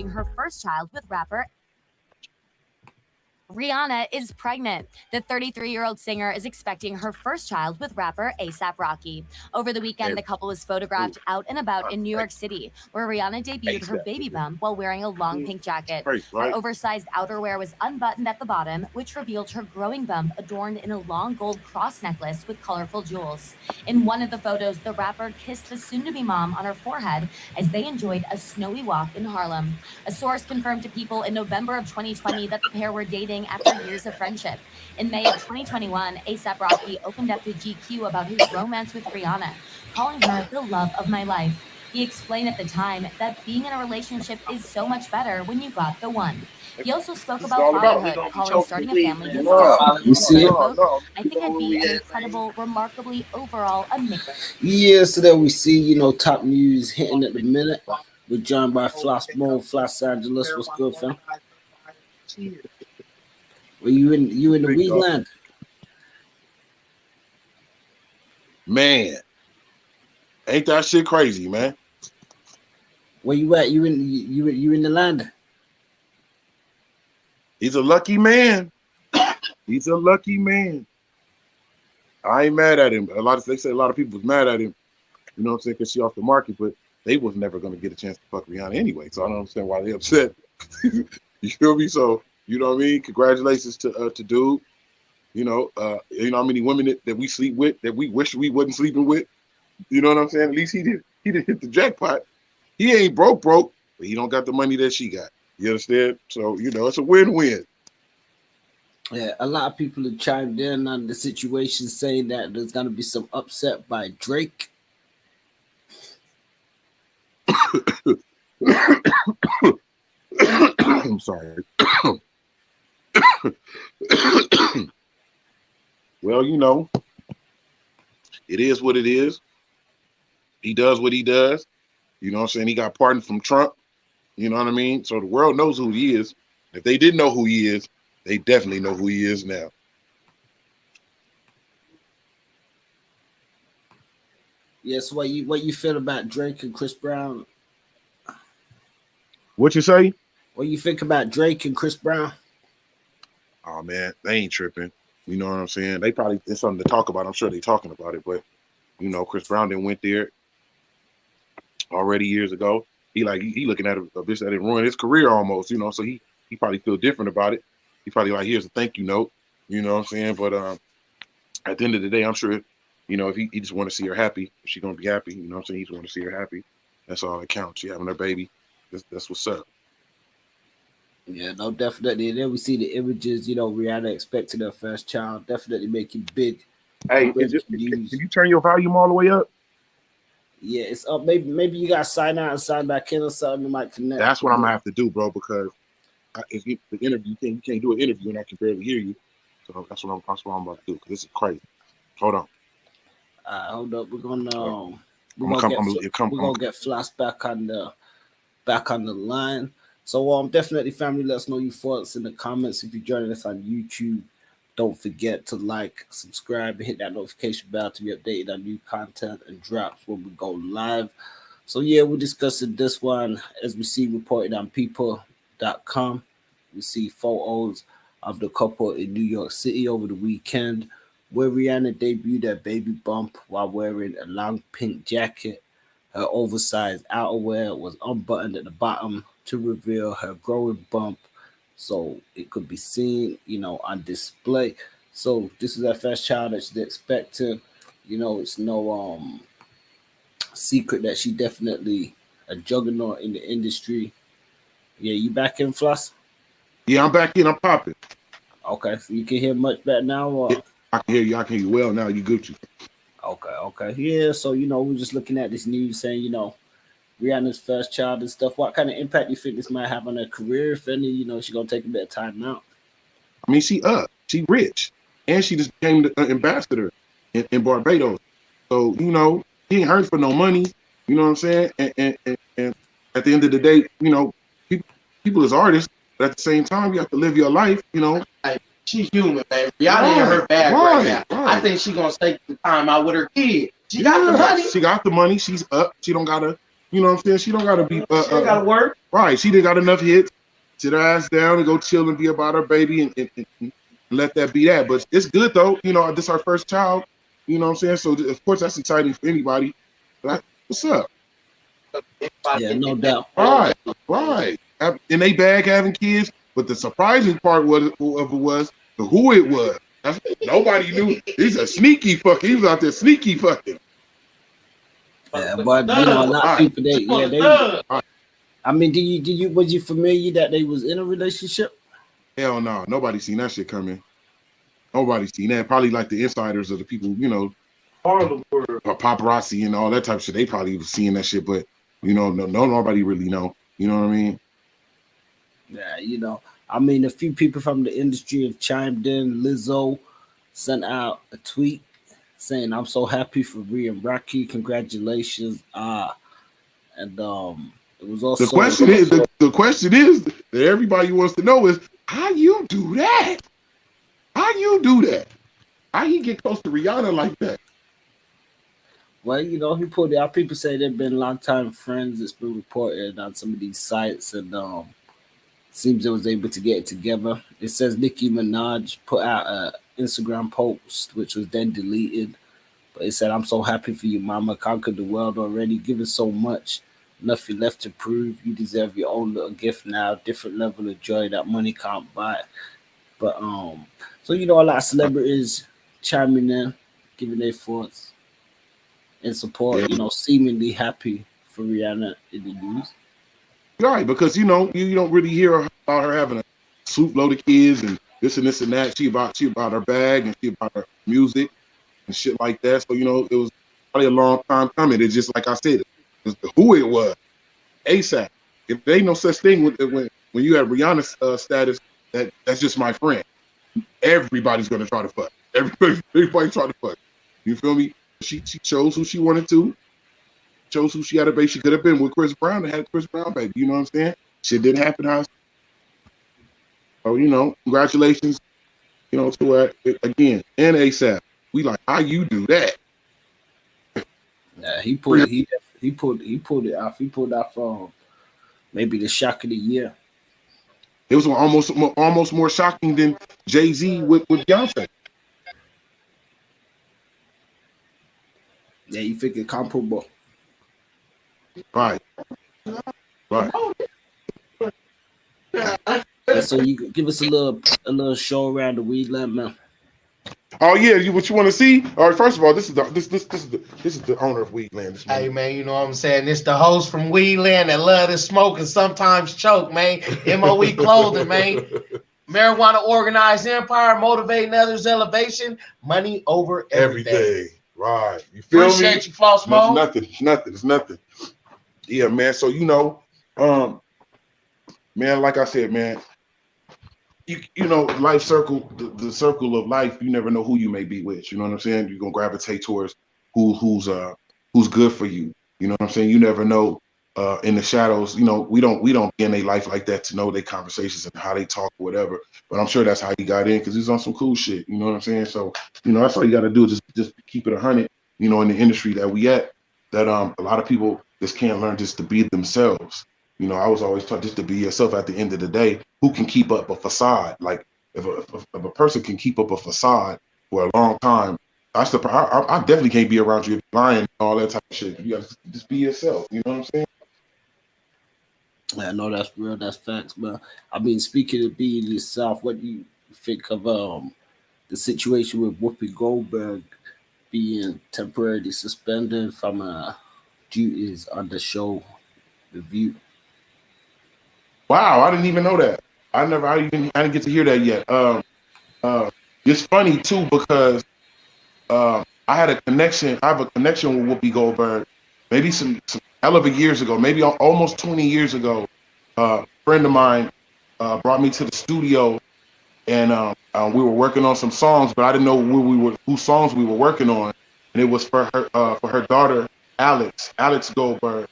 expecting her first child with rapper Rihanna is pregnant. The 33-year-old singer is expecting her first child with rapper A$AP Rocky. Over the weekend, the couple was photographed out and about in New York City, where Rihanna debuted her baby bump while wearing a long pink jacket. Her oversized outerwear was unbuttoned at the bottom, which revealed her growing bump adorned in a long gold cross necklace with colorful jewels. In one of the photos, the rapper kissed the soon-to-be mom on her forehead as they enjoyed a snowy walk in Harlem. A source confirmed to People in November of 2020 that the pair were dating after years of friendship. In May of 2021, A$AP Rocky opened up to GQ about his romance with Rihanna, calling her the love of my life. He explained at the time that being in a relationship is so much better when you got the one. He also spoke about fatherhood, calling starting a family his destiny. I think I'd be an incredible, remarkably overall amazing. Yeah, so there we see, top news hitting at the minute. We're joined by Floss Mode, Los Angeles. What's good, fam? Well, you in the weed land? Man, ain't that shit crazy, man? Where you at? You in the land? He's a lucky man. He's a lucky man. I ain't mad at him. They say a lot of people was mad at him. You know what I'm saying? Because she off the market, but they was never going to get a chance to fuck Rihanna anyway. So I don't understand why they upset. You feel me? So. You know what I mean? Congratulations to dude. You know how many women that we sleep with that we wish we wasn't sleeping with. You know what I'm saying? At least he did hit the jackpot. He ain't broke, but he don't got the money that she got. You understand? So it's a win-win. Yeah, a lot of people have chimed in on the situation, saying that there's gonna be some upset by Drake. I'm sorry. Well, it is what it is. He does what he does. You know what I'm saying? He got pardoned from Trump. You know what I mean? So the world knows who he is. If they didn't know who he is, they definitely know who he is now. Yes, what you feel about Drake and Chris Brown? What you say? What you think about Drake and Chris Brown? Oh man, they ain't tripping. You know what I'm saying? They probably it's something to talk about. I'm sure they talking about it, but Chris Brown didn't went there already years ago. He looking at a bitch that didn't ruin his career almost. So he probably feel different about it. He probably like, here's a thank you note. You know what I'm saying? But at the end of the day, I'm sure if he just want to see her happy, if she's gonna be happy. You know what I'm saying? He just want to see her happy. That's all that counts. She having her baby. That's what's up. Yeah, no, definitely. And then we see the images, Rihanna expecting her first child, definitely making big. Hey, can you turn your volume all the way up? Yeah, it's up. Maybe you got to sign out and sign back in or something that might connect. That's what I'm going to have to do, bro, because if the interview, you can't do an interview and I can barely hear you. So that's what I'm about to do, because this is crazy. Hold on. Hold up. We're gonna get Floss back on the line. So definitely, family, let us know your thoughts in the comments. If you're joining us on YouTube, don't forget to like, subscribe, and hit that notification bell to be updated on new content and drops when we go live. So yeah, we're discussing this one as we see reported on people.com. We see photos of the couple in New York City over the weekend, where Rihanna debuted her baby bump while wearing a long pink jacket. Her oversized outerwear was unbuttoned at the bottom to reveal her growing bump, so it could be seen, on display. So this is her first child that she's expecting. It's no secret that she definitely a juggernaut in the industry. Yeah, you back in, Floss? Yeah, I'm back in. I'm popping. Okay, so you can hear much better now? Or? Yeah, I can hear you. I can hear you well now. You Gucci. Okay. Yeah, so, we're just looking at this news saying, Rihanna's first child and stuff. What kind of impact do you think this might have on her career? If any, she's going to take a bit of time out. I mean, she rich. And she just became the ambassador in Barbados. So, he ain't hurt for no money. You know what I'm saying? And at the end of the day, people as artists, but at the same time, you have to live your life, She's human, man. Rihanna in her bag right now. I think she's going to take the time out with her kid. She got the money. She got the money. She's up. She don't got to, You know what I'm saying? She don't gotta be. She ain't gotta work. Right. She didn't got enough hits. Sit her ass down and go chill and be about her baby and let that be that. But it's good though. You know, this is our first child. You know what I'm saying? So of course that's exciting for anybody. But what's up? Yeah, no doubt. Right. And they bag having kids. But the surprising part was who it was. Nobody knew. He's a sneaky fucker. He was out there sneaky fucking. Yeah, but you know, a lot of people I mean, was you familiar that they was in a relationship? Hell no, nobody seen that shit coming. Nobody seen that. Probably like the insiders of the people, you know, paparazzi and all that type of shit. They probably was seeing that shit, but you know, nobody really know. You know what I mean? Yeah, you know, I mean, a few people from the industry have chimed in. Lizzo sent out a tweet saying, "I'm so happy for Rhea and Rocky. Congratulations." And it was also the question is that everybody wants to know is how you do that? How you do that? How you get close to Rihanna like that? Well, you know, he put it out. People say they've been longtime friends. It's been reported on some of these sites, and seems they was able to get it together. It says Nicki Minaj put out an Instagram post, which was then deleted. But it said, "I'm so happy for you, mama. Conquered the world already. Given so much. Nothing left to prove. You deserve your own little gift now. Different level of joy that money can't buy." But so you know, a lot of celebrities chiming in, giving their thoughts and support. You know, seemingly happy for Rihanna in the news. Right, because you know you don't really hear about her having a soup load of kids and this and that. She about her bag and she about her music and shit like that. So you know it was probably a long time coming. It's just like I said, it's who it was. ASAP. If there ain't no such thing when you have Rihanna's status, that's just my friend. Everybody's gonna try to fuck. Everybody try to fuck. You feel me? She chose who she wanted to. Chose who she had a baby. She could have been with Chris Brown and had Chris Brown baby. You know what I'm saying? Shit didn't happen. So you know, congratulations. You know, to her again and ASAP. We like how you do that. Yeah, he pulled it off. He pulled off maybe the shock of the year. It was almost more shocking than Jay-Z with Beyonce. Yeah, you figure comparable. Right. So you could give us a little show around the Weedland, man. Oh yeah, what you want to see? All right, first of all, this is the owner of Weedland. Hey man, you know what I'm saying? It's the host from Weedland that love to smoke and sometimes choke, man. MOE Clothing, man. Marijuana organized empire, motivating others, elevation, money over everything. Right. You feel me? Appreciate you, Floss Mo. It's nothing. Yeah, man. So you know, man, like I said, man, you know, life circle, the circle of life, you never know who you may be with. You know what I'm saying? You're gonna gravitate towards who's good for you. You know what I'm saying? You never know in the shadows, you know, we don't be in their life like that to know their conversations and how they talk or whatever. But I'm sure that's how he got in because he's on some cool shit. You know what I'm saying? So, you know, that's all you gotta do is just keep it 100, you know, in the industry that we at, that a lot of people just can't learn just to be themselves. You know, I was always taught just to be yourself at the end of the day. Who can keep up a facade? Like if a person can keep up a facade for a long time, I definitely can't be around you lying and all that type of shit. You gotta just be yourself. You know what I'm saying? Yeah, no, that's real. That's facts, man. I mean, speaking of being yourself, what do you think of the situation with Whoopi Goldberg being temporarily suspended from duties on the show review? Wow, I didn't even know that. I didn't get to hear that yet. It's funny too because I have a connection with Whoopi Goldberg. Maybe some hell of a years ago, maybe almost 20 years ago. A friend of mine brought me to the studio, and we were working on some songs, but I didn't know whose songs we were working on, and it was for her daughter Alex Goldberg.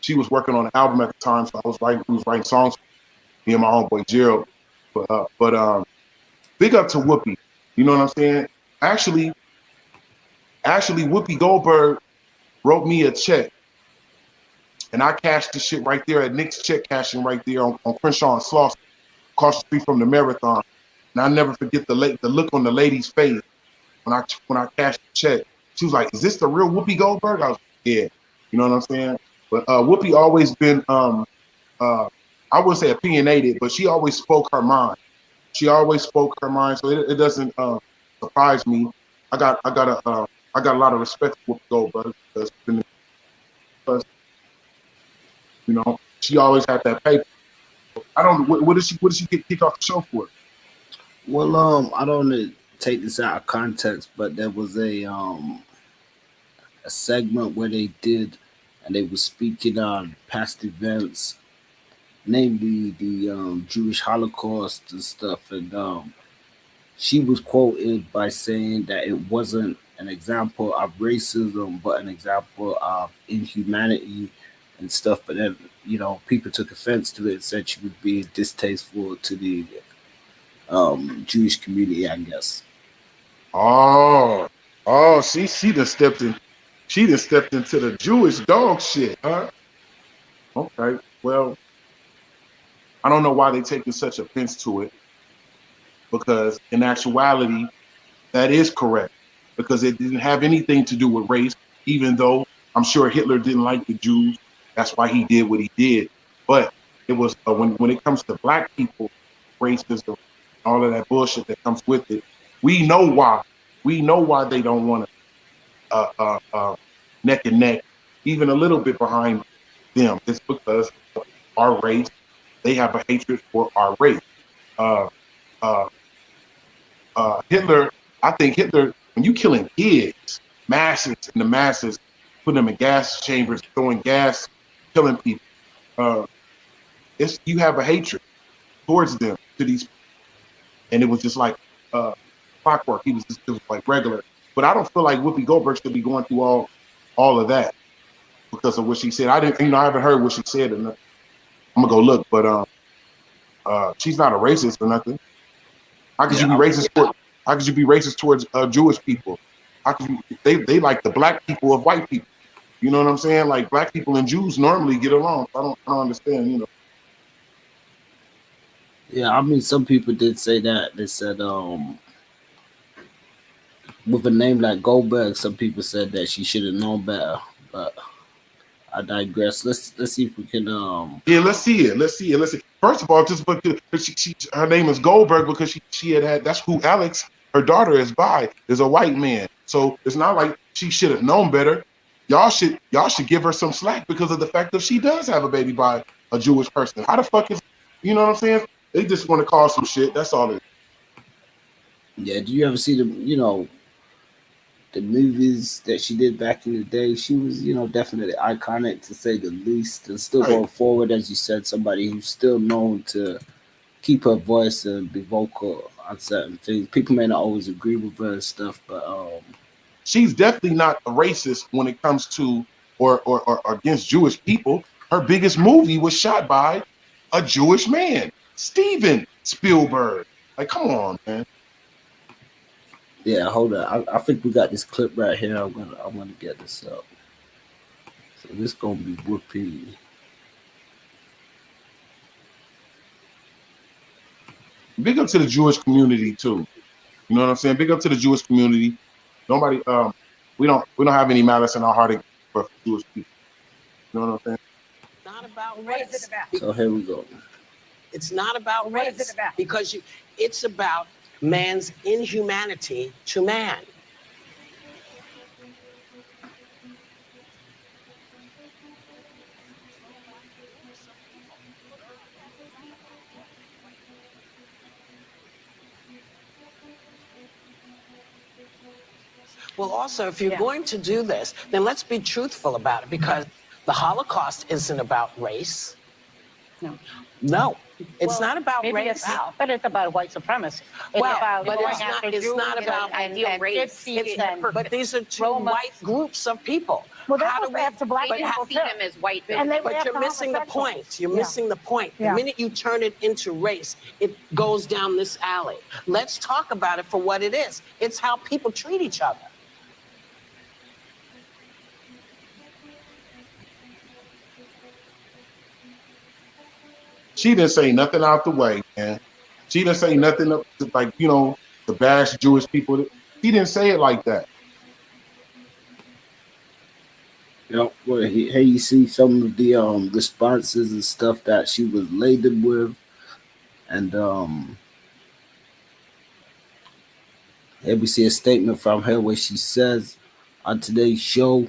She was working on an album at the time, so we was writing songs, me and my homeboy Gerald. But big up to Whoopi. You know what I'm saying? Actually, Whoopi Goldberg wrote me a check And I cashed the shit right there at Nick's check cashing right there on Crenshaw and Slauson, across the street from the Marathon. And I never forget the look on the lady's face when I cashed the check. She was like, "Is this the real Whoopi Goldberg?" I was like, "Yeah." You know what I'm saying? But Whoopi always been I wouldn't say opinionated, but she always spoke her mind. She always spoke her mind, so it doesn't surprise me. I got a lot of respect for Whoopi Goldberg because you know she always had that paper. I don't know what did she get kicked off the show for? Well, I don't want to take this out of context, but there was a segment where they did, and they were speaking on past events, namely the Jewish Holocaust and stuff, and she was quoted by saying that it wasn't an example of racism, but an example of inhumanity and stuff. But then, people took offense to it and said she was being distasteful to the Jewish community, I guess. Oh, she done stepped in. She done stepped into the Jewish dog shit, huh? Okay, well, I don't know why they taking such offense to it, because in actuality, that is correct, because it didn't have anything to do with race, even though I'm sure Hitler didn't like the Jews. That's why he did what he did. But it was when it comes to black people, racism, all of that bullshit that comes with it, we know why. We know why they don't want to neck and neck, even a little bit behind them. It's because of our race. They have a hatred for our race. Hitler, I think Hitler, when you killing kids, masses and the masses, putting them in gas chambers, throwing gas, killing people, you have a hatred towards them, to these, and it was just like clockwork. It was like regular. But I don't feel like Whoopi Goldberg should be going through all of that because of what she said. I haven't heard what she said, and I'm gonna go look. But she's not a racist or nothing. How could you be racist? How could you be racist towards Jewish people? How could you? They like the black people of white people. You know what I'm saying? Like black people and Jews normally get along. I don't understand. Yeah, I mean, some people did say that. They said, with a name like Goldberg, some people said that she should have known better. But I digress. Let's see if we can. Yeah, let's see it. First of all, just because her name is Goldberg because she had that's who Alex, her daughter, is by, is a white man. So it's not like she should have known better. Y'all should give her some slack because of the fact that she does have a baby by a Jewish person. How the fuck is, you know what I'm saying? They just want to cause some shit. That's all it is. Yeah, do you ever see the movies that she did back in the day? She was, definitely iconic to say the least, and still going forward, as you said, somebody who's still known to keep her voice and be vocal on certain things. People may not always agree with her and stuff, but she's definitely not a racist when it comes to or against Jewish people. Her biggest movie was shot by a Jewish man, Steven Spielberg. Like, come on, man. Yeah, hold on. I think we got this clip right here. I'm gonna get this up. So this gonna be Whoopi. Big up to the Jewish community too. You know what I'm saying? Big up to the Jewish community. Nobody, we don't have any malice in our heart for Jewish people. You know what I'm saying? It's not about race. So here we go. It's not about race because it's about man's inhumanity to man. Well, also, if you're going to do this, then let's be truthful about it, because the Holocaust isn't about race. No, it's not about race. But it's about white supremacy. It's about but it's not about ideal race. But these are two white groups of people. Well, how do we have to black people see them as white people? But you're missing the point. You're missing the point. The minute you turn it into race, it goes down this alley. Let's talk about it for what it is. It's how people treat each other. She didn't say nothing out the way, man. She didn't say nothing up to, like, you know, to bash Jewish people. She didn't say it like that. You know, where here you see some of the responses and stuff that she was laden with, and here we see a statement from her where she says, "On today's show,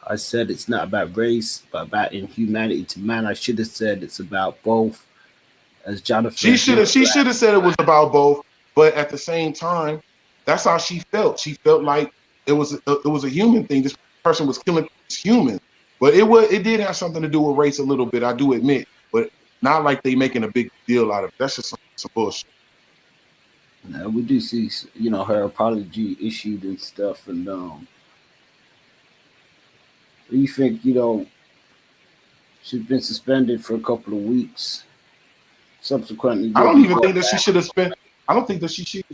I said it's not about race, but about inhumanity to man. I should have said it's about both." As Jonathan, She should have said it was about both, but at the same time, that's how she felt. She felt like it was a human thing. This person was killing humans, but it did have something to do with race a little bit. I do admit, but not like they making a big deal out of it. That's just some bullshit. We do see, you know, her apology issued and stuff, and you think, you know, she's been suspended for a couple of weeks. Subsequently, I don't even think that she should have spent. I don't think that she should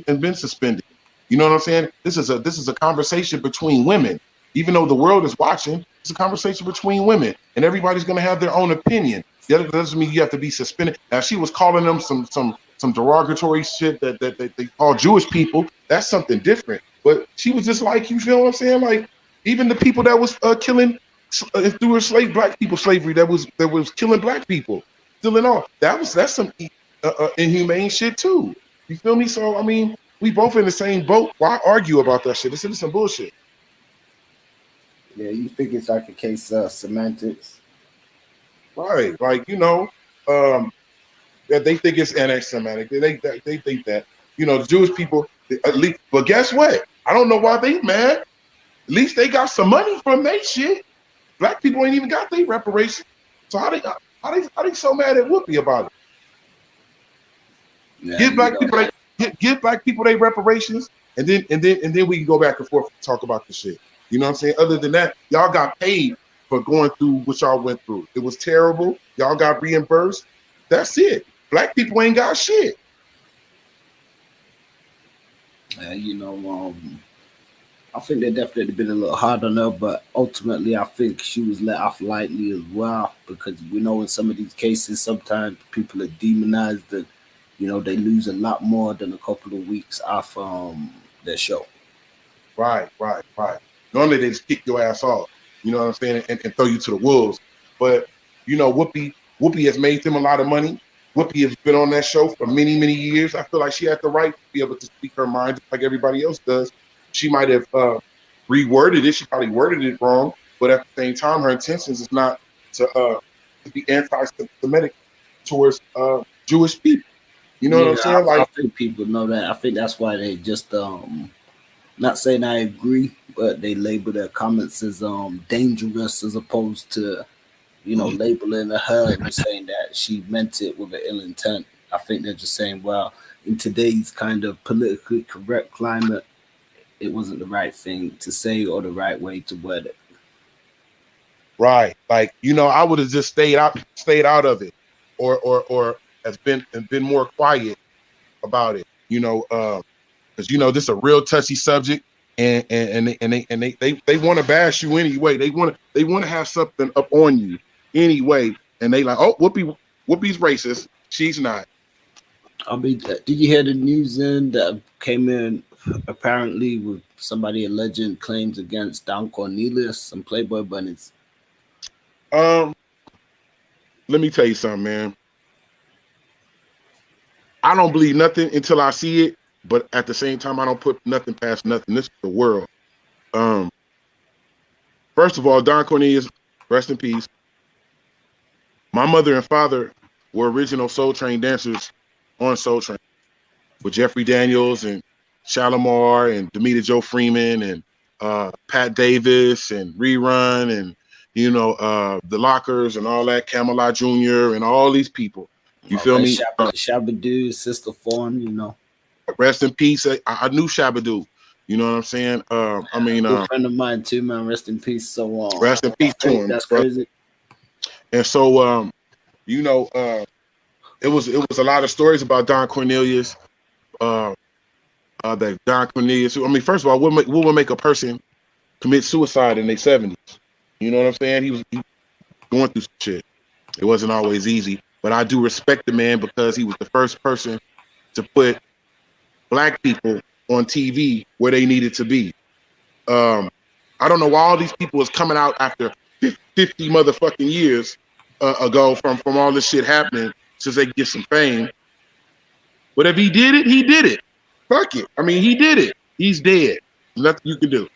have been suspended. You know what I'm saying? This is a conversation between women. Even though the world is watching, it's a conversation between women, and everybody's going to have their own opinion. That doesn't mean you have to be suspended. Now, she was calling them some derogatory shit that they call Jewish people. That's something different. But she was just like, you feel what I'm saying? Like, even the people that was killing through black people slavery, that was killing black people, still and all. That's some inhumane shit too. You feel me? So I mean, we both in the same boat. Why argue about that shit? This is some bullshit. Yeah, you think it's like a case of semantics, right? Like, you know, that they think it's anti-Semitic. They think that, you know, the Jewish people at least. But guess what? I don't know why they mad. At least they got some money from their shit. Black people ain't even got their reparations. So how they so mad at Whoopi about it? Yeah, give black people their reparations, and then we can go back and forth and talk about the shit. You know what I'm saying? Other than that, y'all got paid for going through what y'all went through. It was terrible. Y'all got reimbursed. That's it. Black people ain't got shit. You know, I think they definitely been a little hard on her, but ultimately I think she was let off lightly as well, because we know in some of these cases sometimes people are demonized and, you know, they lose a lot more than a couple of weeks off their show. Right. Normally they just kick your ass off, you know what I'm saying, and throw you to the wolves. But, you know, Whoopi has made them a lot of money. Whoopi has been on that show for many, many years. I feel like she had the right to be able to speak her mind just like everybody else does. She might have reworded it. She probably worded it wrong, but at the same time, her intentions is not to be anti-Semitic towards Jewish people. You know what I'm saying? I think people know that. I think that's why they just not saying I agree, but they label their comments as dangerous as opposed to, you know, labeling her and saying that she meant it with an ill intent. I think they're just saying, well, in today's kind of politically correct climate, it wasn't the right thing to say or the right way to word it. Right. Like, you know, I would have just stayed out of it or has been more quiet about it, you know, because, you know, this is a real touchy subject, and they want to bash you anyway. They want to have something up on you anyway, and they like, oh, Whoopi's racist. She's not. I mean, did you hear the news that came in apparently with somebody alleging claims against Don Cornelius and Playboy Bunnies? Let me tell you something, man. I don't believe nothing until I see it, but at the same time, I don't put nothing past nothing. This is the world. First of all, Don Cornelius, rest in peace. My mother and father were original Soul Train dancers on Soul Train with Jeffrey Daniels and Shalimar and Demita Joe Freeman and Pat Davis and Rerun and, you know, the Lockers and all that, Camelot Jr. and all these people. You feel me? Shabba-Doo, Sister Fawn, you know. Rest in peace. I knew Shabba-Doo. You know what I'm saying? I mean, a friend of mine too, man. Rest in peace. So rest in peace to him. That's crazy. And so, you know, it was a lot of stories about Don Cornelius. That Don Cornelius. I mean, first of all, what would make a person commit suicide in their 70s? You know what I'm saying? He was going through some shit. It wasn't always easy. but I do respect the man because he was the first person to put black people on TV where they needed to be. I don't know why all these people is coming out after 50 motherfucking years ago from all this shit happening since they get some fame. But if he did it, he did it. Fuck it. I mean, he did it. He's dead. Nothing you can do.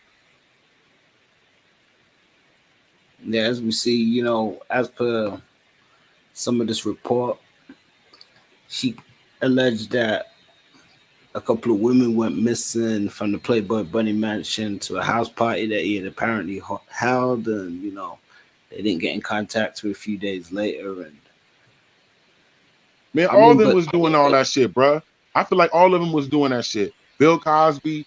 Yeah, as we see, you know, as per some of this report, she alleged that a couple of women went missing from the Playboy Bunny mansion to a house party that he had apparently held, and you know, they didn't get in contact for a few days later. And man, all of them was doing all that shit, bruh. I feel like all of them was doing that shit. Bill Cosby,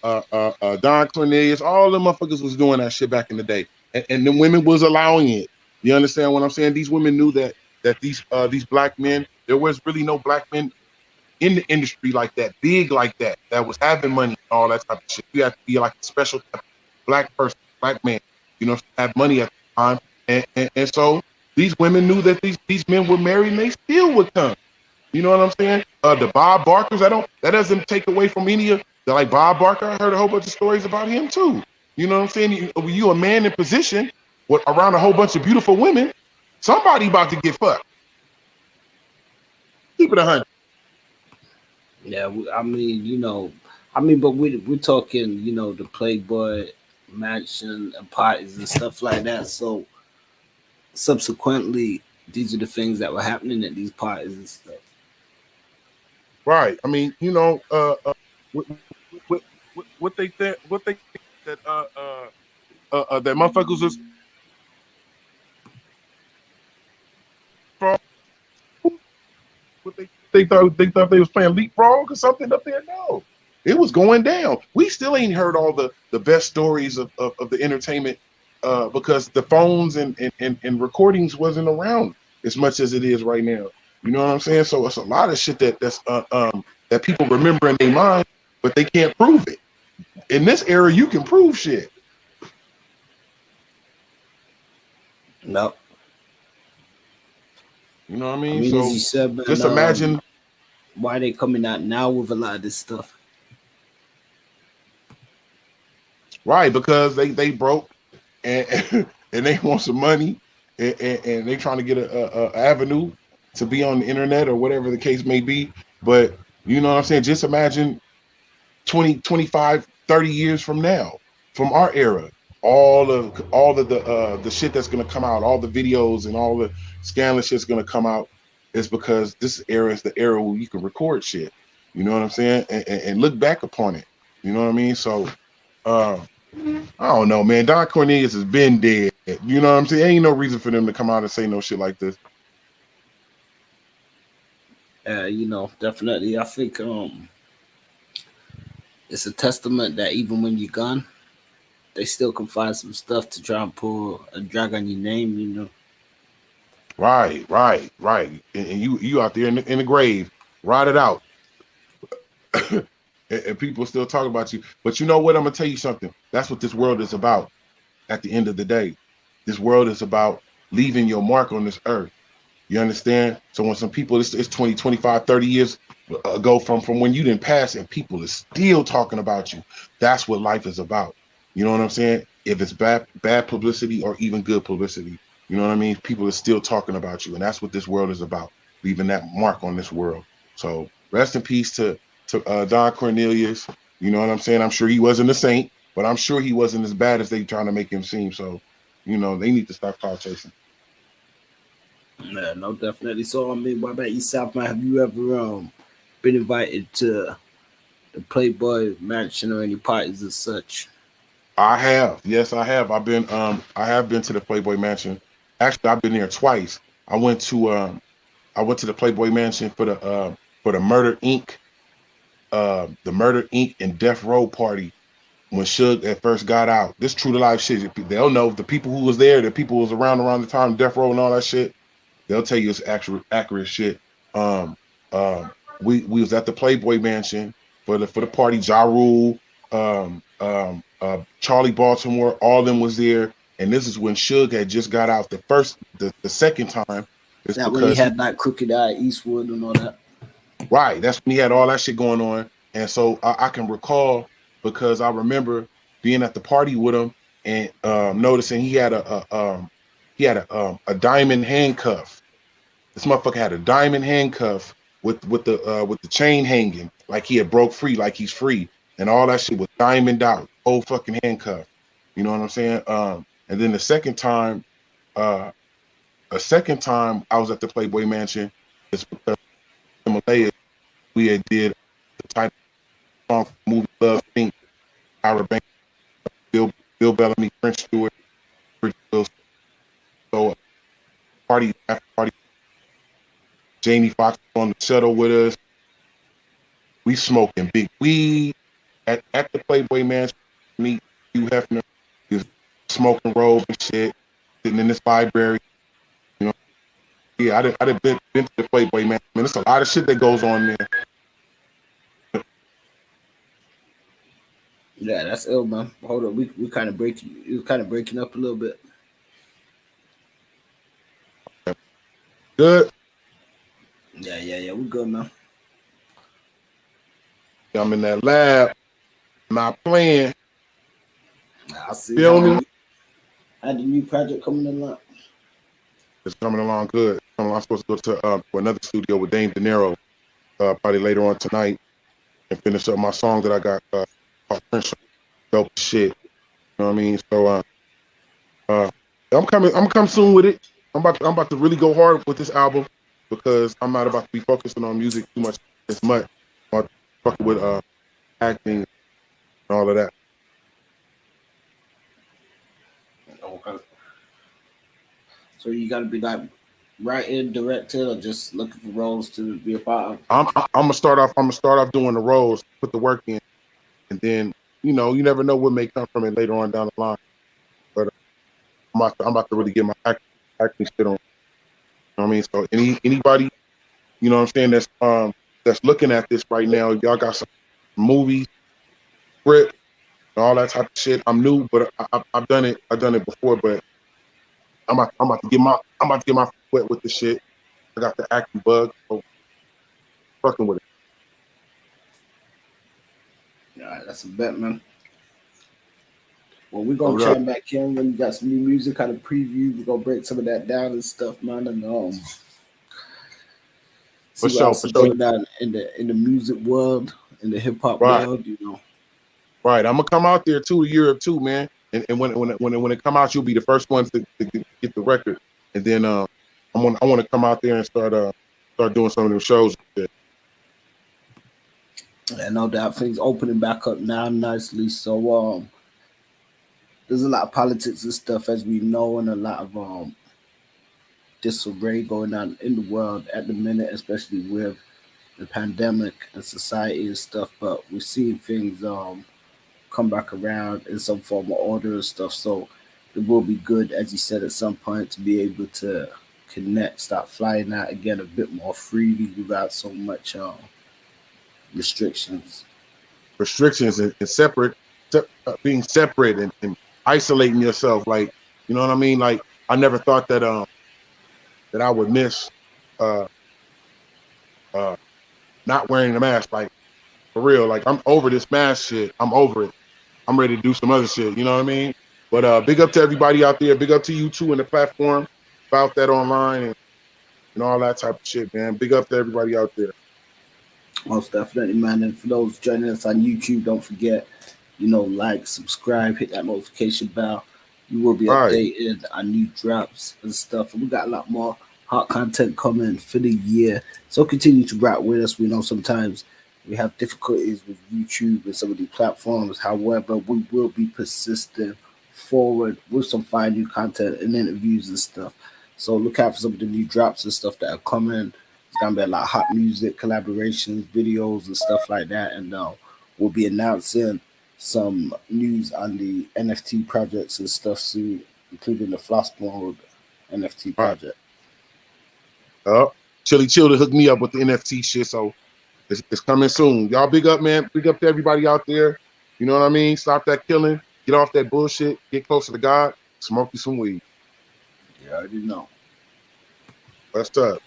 Don Cornelius, all them motherfuckers was doing that shit back in the day, and the women was allowing it. You understand what I'm saying? These women knew that these black men, there was really no black men in the industry like that, big like that was having money and all that type of shit. You have to be like a special type of black person, black man, you know, have money at the time. And so these women knew that these men were married and they still would come. You know what I'm saying? The Bob Barkers, that doesn't take away from any of the, like Bob Barker. I heard a whole bunch of stories about him too. You know what I'm saying? You a man in position with around a whole bunch of beautiful women, somebody about to get fucked. Keep it 100. yeah, I mean, you know, but we're talking, you know, the Playboy mansion and parties and stuff like that. So subsequently, these are the things that were happening at these parties and stuff. Right. I mean, you know, what they think that that motherfuckers was from. What they thought they was playing leapfrog or something up there? No, it was going down. We still ain't heard all the best stories of the entertainment because the phones and recordings wasn't around as much as it is right now. You know what I'm saying? So it's a lot of shit that's that people remember in their mind, but they can't prove it. In this era, you can prove shit. No. You know what I mean? So as you said, man, just imagine why they coming out now with a lot of this stuff. Right, because they broke and they want some money and they trying to get a avenue to be on the internet or whatever the case may be. But you know what I'm saying? Just imagine 20, 25, 30 years from now, from our era, all of the shit that's gonna come out, all the videos and all the scandalous shit's gonna come out is because this era is the era where you can record shit. You know what I'm saying? And look back upon it. You know what I mean? So I don't know, man. Don Cornelius has been dead. You know what I'm saying? Ain't no reason for them to come out and say no shit like this. You know, definitely. I think it's a testament that even when you're gone, they still can find some stuff to try and pull a drag on your name, you know. Right. And you out there in the grave, rot it out. and people still talk about you. But you know what? I'm gonna tell you something. That's what this world is about. At the end of the day, this world is about leaving your mark on this earth. You understand? So when some people, it's 20, 25, 30 years ago from when you didn't pass and people is still talking about you. That's what life is about. You know what I'm saying? If it's bad publicity or even good publicity, you know what I mean? People are still talking about you. And that's what this world is about, leaving that mark on this world. So rest in peace to Don Cornelius. You know what I'm saying? I'm sure he wasn't a saint, but I'm sure he wasn't as bad as they trying to make him seem. So, you know, they need to stop cloud chasing. Yeah, no, definitely. So, I mean, what about yourself, man? Have you ever been invited to the Playboy Mansion or any parties as such? I have. Yes, I have. I have been to the Playboy Mansion. Actually, I've been there twice. I went to the Playboy Mansion for the Murder Inc. The Murder Inc. and Death Row party when Suge at first got out. This true to life shit. They'll know the people who was there, the people who was around the time Death Row and all that shit. They'll tell you it's accurate shit. We was at the Playboy Mansion for the party. Ja Rule, Charlie Baltimore, all of them was there. And this is when Suge had just got out the second time It's that when he because had that Crooked Eye Eastwood and all that. right, that's when he had all that shit going on. And so I can recall because I remember being at the party with him and noticing he had a diamond handcuff. This motherfucker had a diamond handcuff with the chain hanging, like he had broke free, like he's free, and all that shit was diamond out, whole fucking handcuff. You know what I'm saying? And then the second time I was at the Playboy Mansion, it's because Himalaya, we had did the title song from the movie Love Pink, Ira Banks, Bill Bellamy, French Stewart, Bridget Wilson. So party after party, Jamie Foxx was on the shuttle with us. We smoking big weed at the Playboy Mansion. Meet Hugh Hefner, he was smoking robe and shit, sitting in this library. You know, yeah, I done been to the Playboy Mansion. Man, there's a lot of shit that goes on there. Yeah, that's ill, man. Hold on, we kind of breaking. You kind of breaking up a little bit. Good. Yeah, we good, man. I'm in that lab, not playing. I see. Feel me? Had the new project coming along. It's coming along good. I'm supposed to go to another studio with Dame De Niro probably later on tonight and finish up my song that I got called Prince. Dope shit. You know what I mean? So I'm coming soon with it. I'm about to really go hard with this album because I'm not about to be focusing on music too much as much. I'm fucking with acting and all of that. Okay. So you got to be like writing, director, or just looking for roles to be a part of? I'm gonna start off doing the roles, put the work in, and then you know you never know what may come from it later on down the line. But I'm about to really get my acting shit on. You know what I mean? So anybody, you know what I'm saying, that's looking at this right now, y'all got some movies, script, and all that type of shit. I'm new, but I've done it. I've done it before, but I'm about to get my foot wet with the shit. I got the acting bug, so fucking with it. All right, that's a bet, man. Well, we're gonna chat back in when you got some new music, kind of preview. We're gonna break some of that down and stuff, man, and see what else is going down in the music world, in the hip hop world, you know. Right, I'm gonna come out there too, Europe too, man. And when it come out, you'll be the first ones to get the record. And then I want to come out there and start doing some of them shows. Yeah, no doubt, things opening back up now nicely. So there's a lot of politics and stuff, as we know, and a lot of disarray going on in the world at the minute, especially with the pandemic and society and stuff. But we're seeing things come back around in some form of order and stuff. So it will be good, as you said, at some point to be able to connect, start flying out again a bit more freely without so much restrictions. And separate, being separate and isolating yourself. Like, you know what I mean? Like, I never thought that that I would miss not wearing a mask. Like, for real. Like, I'm over this mask shit. I'm over it. I'm ready to do some other shit. You know what I mean? But big up to everybody out there. Big up to you too in the platform about that online and all that type of shit, man. Big up to everybody out there. Most definitely, man. And for those joining us on YouTube, don't forget, like, subscribe, hit that notification bell. You will be updated on new drops and stuff. And we got a lot more hot content coming for the year. So continue to rock with us. We know sometimes we have difficulties with YouTube and some of these platforms. However, we will be persistent forward with some fine new content and interviews and stuff. So look out for some of the new drops and stuff that are coming. It's gonna be a lot of hot music, collaborations, videos, and stuff like that. And we'll be announcing some news on the NFT projects and stuff soon, including the Floss Mode NFT project. Chili Chill to hook me up with the NFT shit, so it's coming soon. Y'all big up, man. Big up to everybody out there. You know what I mean? Stop that killing. Get off that bullshit. Get closer to God. Smoke you some weed. You already know. What's up?